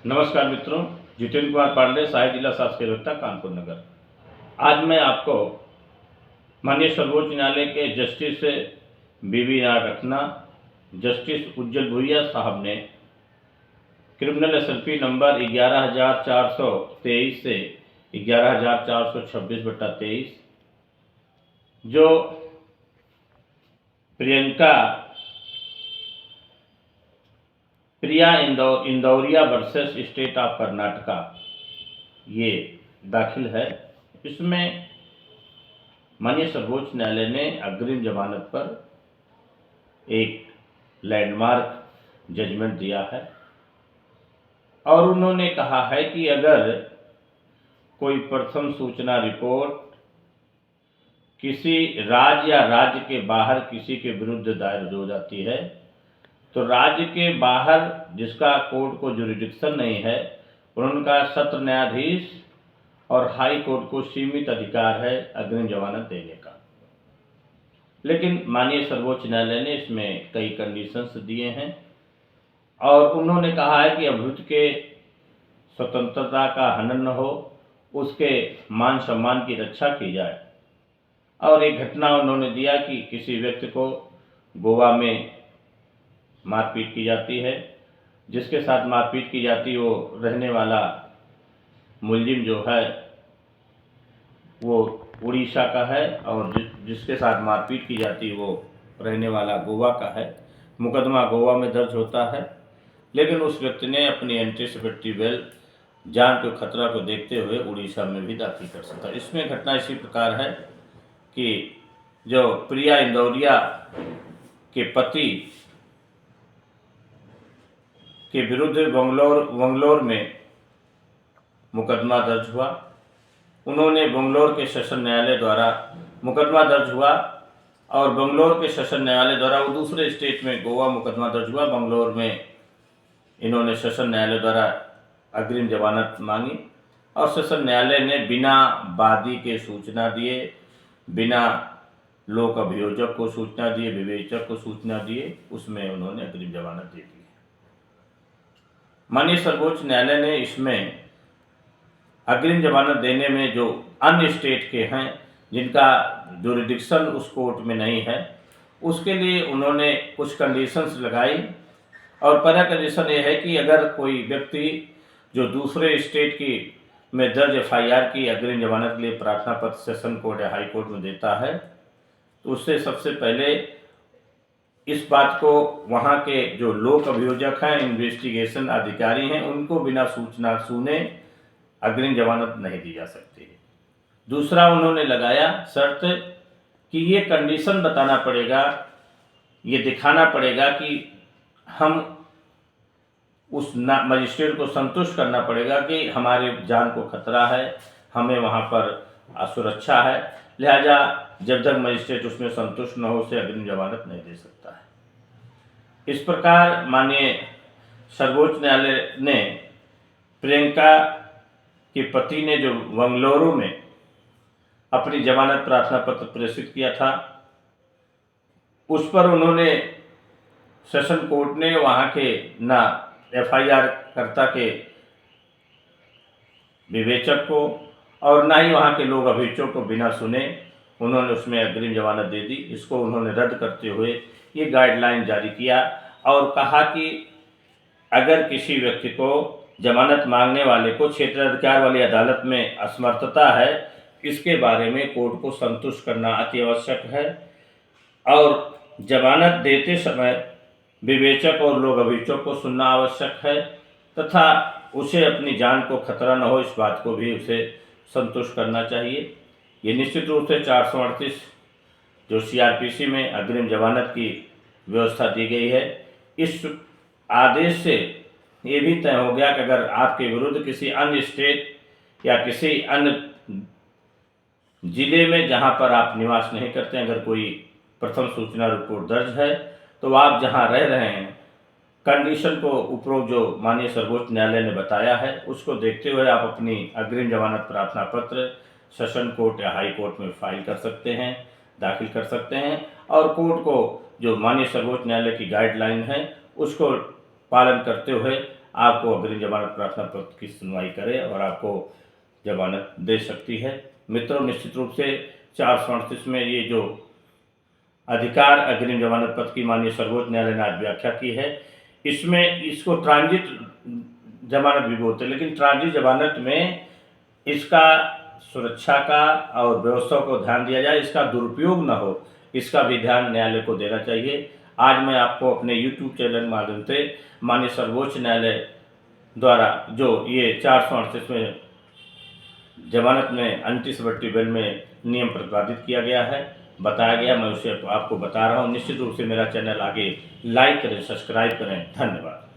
नमस्कार मित्रों, जितेंद्र कुमार पांडे, सहायक जिला शासकीय अधिवक्ता कानपुर नगर। आज मैं आपको माननीय सर्वोच्च न्यायालय के जस्टिस BVR रखना, जस्टिस उज्जवल भुइया साहब ने क्रिमिनल SLP नंबर 11,423 से 11,426/23 जो Priya Indoria versus state of Karnataka ये दाखिल है। इसमें माननीय सर्वोच्च न्यायालय ने अग्रिम जमानत पर एक लैंडमार्क जजमेंट दिया है और उन्होंने कहा है कि अगर कोई प्रथम सूचना रिपोर्ट किसी राज्य या राज्य के बाहर किसी के विरुद्ध दायर हो जाती है तो राज्य के बाहर जिसका कोर्ट को जुरिडिक्शन नहीं है उनका सत्र न्यायाधीश और हाई कोर्ट को सीमित अधिकार है अग्रिम जमानत देने का। लेकिन माननीय सर्वोच्च न्यायालय ने इसमें कई कंडीशंस दिए हैं और उन्होंने कहा है कि अभियुक्त के स्वतंत्रता का हनन न हो, उसके मान सम्मान की रक्षा की जाए। और एक घटना उन्होंने दिया कि किसी व्यक्ति को गोवा में मारपीट की जाती है, जिसके साथ मारपीट की जाती वो रहने वाला मुलजिम जो है वो उड़ीसा का है और जिसके साथ मारपीट की जाती वो रहने वाला गोवा का है। मुकदमा गोवा में दर्ज होता है, लेकिन उस व्यक्ति ने अपनी एंटीसिपेटरी बेल जान के खतरा को देखते हुए उड़ीसा में भी दाखिल कर सकता है। इसमें घटना इसी प्रकार है कि जो प्रिया इंदौरिया के पति के विरुद्ध बंगलौर में मुकदमा दर्ज हुआ। उन्होंने बंगलौर के सेशन न्यायालय द्वारा मुकदमा दर्ज हुआ और बंगलौर के सेशन न्यायालय द्वारा वो दूसरे स्टेट में गोवा मुकदमा दर्ज हुआ। बंगलौर में इन्होंने सेशन न्यायालय द्वारा अग्रिम जमानत मांगी और सेशन न्यायालय ने बिना वादी के सूचना दिए, बिना लोक अभियोजक को सूचना दिए, विवेचक को सूचना दिए, उसमें उन्होंने अग्रिम जमानत दे दी। माननीय सर्वोच्च न्यायालय ने इसमें अग्रिम जमानत देने में जो अन्य स्टेट के हैं जिनका जुरिडिक्शन उस कोर्ट में नहीं है, उसके लिए उन्होंने कुछ कंडीशंस लगाई और पहला कंडीशन ये है कि अगर कोई व्यक्ति जो दूसरे स्टेट की में दर्ज FIR की अग्रिम जमानत के लिए प्रार्थना पत्र सेशन कोर्ट या हाई कोर्ट में देता है तो उससे सबसे पहले इस बात को वहाँ के जो लोक अभियोजक हैं, इन्वेस्टिगेशन अधिकारी हैं, उनको बिना सूचना सुने अग्रिम जमानत नहीं दी जा सकती है। दूसरा उन्होंने लगाया शर्त कि ये कंडीशन बताना पड़ेगा, ये दिखाना पड़ेगा कि हम उस मजिस्ट्रेट को संतुष्ट करना पड़ेगा कि हमारे जान को खतरा है, हमें वहाँ पर असुरक्षा है, लिहाजा जब तक मजिस्ट्रेट उसमें संतुष्ट न हो उसे अग्रिम जमानत नहीं दे सकता है। इस प्रकार माननीय सर्वोच्च न्यायालय ने प्रियंका के पति ने जो बंगलुरु में अपनी जमानत प्रार्थना पत्र प्रेषित किया था उस पर उन्होंने सेशन कोर्ट ने वहाँ के ना FIR कर्ता के विवेचक को और ना ही वहाँ के लोग अभियोजक को बिना सुने उन्होंने उसमें अग्रिम जमानत दे दी। इसको उन्होंने रद्द करते हुए ये गाइडलाइन जारी किया और कहा कि अगर किसी व्यक्ति को जमानत मांगने वाले को क्षेत्राधिकार वाली अदालत में असमर्थता है, इसके बारे में कोर्ट को संतुष्ट करना अति आवश्यक है और जमानत देते समय विवेचक और लोक अभियोजक को सुनना आवश्यक है तथा उसे अपनी जान को खतरा न हो इस बात को भी उसे संतुष्ट करना चाहिए। ये निश्चित रूप से 438 जो CRPC में अग्रिम जमानत की व्यवस्था दी गई है, इस आदेश से ये भी तय हो गया कि अगर आपके विरुद्ध किसी अन्य स्टेट या किसी अन्य जिले में जहां पर आप निवास नहीं करते हैं, अगर कोई प्रथम सूचना रिपोर्ट दर्ज है तो आप जहां रह रहे हैं कंडीशन को उपरोक्त जो माननीय सर्वोच्च न्यायालय ने बताया है उसको देखते हुए आप अपनी अग्रिम जमानत प्रार्थना पत्र सेशन कोर्ट या हाई कोर्ट में फाइल कर सकते हैं, दाखिल कर सकते हैं और कोर्ट को जो माननीय सर्वोच्च न्यायालय की गाइडलाइन है उसको पालन करते हुए आपको अग्रिम जमानत प्रार्थना पत्र की सुनवाई करे और आपको जमानत दे सकती है। मित्रों, निश्चित रूप से 438 में ये जो अधिकार अग्रिम जमानत पत्र की माननीय सर्वोच्च न्यायालय ने आज व्याख्या की है, इसमें इसको ट्रांजिट जमानत भी बोलते हैं, लेकिन ट्रांजिट जमानत में इसका सुरक्षा का और व्यवस्था को ध्यान दिया जाए, इसका दुरुपयोग न हो, इसका भी ध्यान न्यायालय को देना चाहिए। आज मैं आपको अपने YouTube चैनल के माध्यम से माननीय सर्वोच्च न्यायालय द्वारा जो ये 438 में जमानत में अनटिसवर्टी बेल में नियम प्रतिपादित किया गया है, बताया गया, मैं उसे आपको बता रहा हूँ। निश्चित रूप से मेरा चैनल आगे लाइक करें, सब्सक्राइब करें। धन्यवाद।